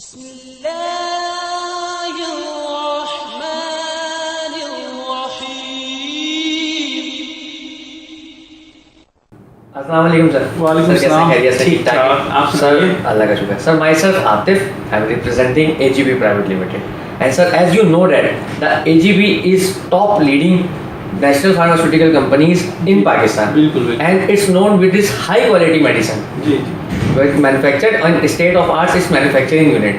بسم الله الرحمن الرحيم. अस्सलाम वालेकुम सर. वालेकुम सर, कैसे सलाम. खैरियत से? ठीक ठाक. आप सर, सुनाइए. अल्लाह का शुक्र. Sir, myself Atif. I'm representing AGB Private Limited. And sir, as you know that the AGB is top leading national pharmaceutical companies in Pakistan. बिल्कुल बिल्कुल. And it's known with its high quality medicine, जी with manufactured on state of art its manufacturing unit.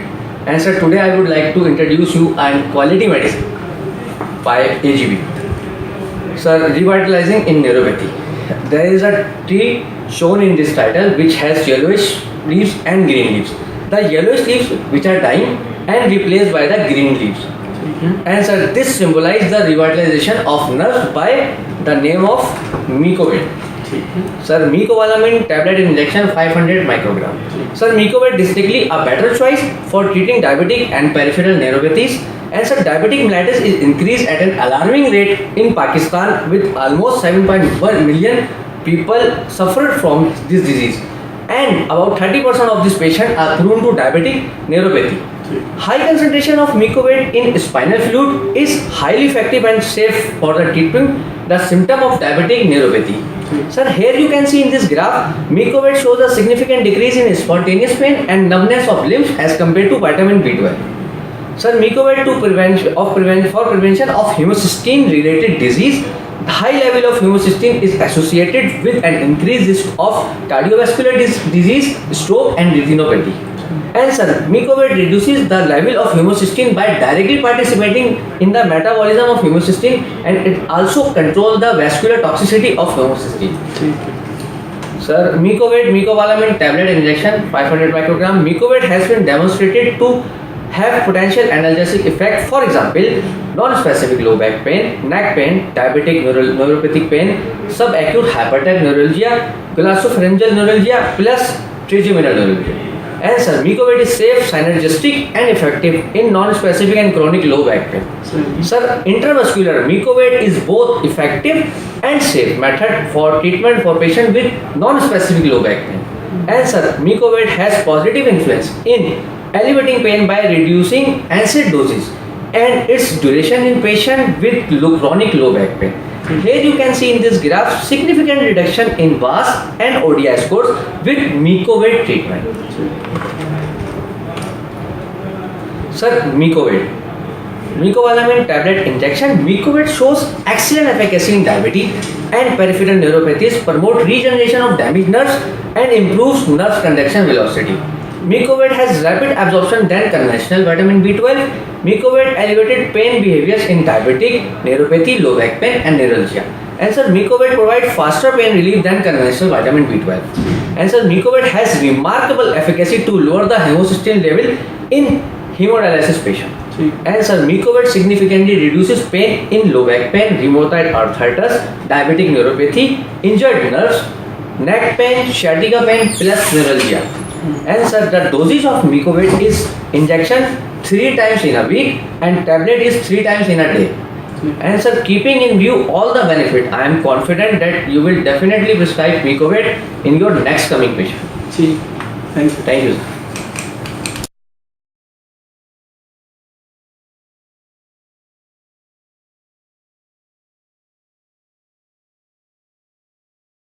And sir, today I would like to introduce you on quality medicine by AGB. Sir, revitalizing in neuropathy. There is a tree shown in this title which has yellowish leaves and green leaves. The yellowish leaves which are dying and replaced by the green leaves. And sir, this symbolizes the revitalization of nerves by the name of Micovit. Sir, Mecobalamin tablet injection 500 microgram. Sir, Mecovit is strictly a better choice for treating diabetic and peripheral neuropathies. And sir, diabetic mellitus is increased at an alarming rate in Pakistan with almost 7.1 million people suffered from this disease. And about 30% of these patients are prone to diabetic neuropathy. High concentration of Mecovit in spinal fluid is highly effective and safe for the treatment the symptom of diabetic neuropathy. Sir, here you can see in this graph, Mecovit shows a significant decrease in spontaneous pain and numbness of limbs as compared to vitamin B12. Sir, Mecovit for prevention of homocysteine related disease. The high level of homocysteine is associated with an increased risk of cardiovascular disease, stroke and retinopathy. And sir, Mecovit reduces the level of homocysteine by directly participating in the metabolism of homocysteine, and it also controls the vascular toxicity of homocysteine. Sir, Mecobalamin tablet injection 500 microgram. Mecovit has been demonstrated to have potential analgesic effect. For example, non-specific low back pain, neck pain, diabetic neuropathic pain, subacute hypertonic neuralgia, glossopharyngeal neuralgia plus trigeminal neuralgia. And sir, Mecovit is safe, synergistic and effective in non-specific and chronic low back pain. Sir, intravascular Mecovit is both effective and safe method for treatment for patients with non-specific low back pain. And sir, Mecovit has positive influence in alleviating pain by reducing NSAID doses and its duration in patients with chronic low back pain. Here you can see in this graph significant reduction in VAS and ODI scores with Mecovit treatment. Sir, Mecobalamin tablet injection. Mecovit shows excellent efficacy in diabetes and peripheral neuropathies, promote regeneration of damaged nerves and improves nerve conduction velocity. Mecovit has rapid absorption than conventional vitamin B12. Mecovit elevated pain behaviors in diabetic, neuropathy, low back pain and neuralgia. And sir, Mecovit provides faster pain relief than conventional vitamin B12. And sir, Mecovit has remarkable efficacy to lower the homocysteine level in hemodialysis patients. And sir, Mecovit significantly reduces pain in low back pain, rheumatoid arthritis, diabetic neuropathy, injured nerves, neck pain, sciatica pain plus neuralgia. And sir, the dosage of Mecovit is injection 3 times in a week and tablet is 3 times in a day. And sir, keeping in view all the benefit, I am confident that you will definitely prescribe Mecovit in your next coming patient. ठीक. Thank you. Thank you, sir.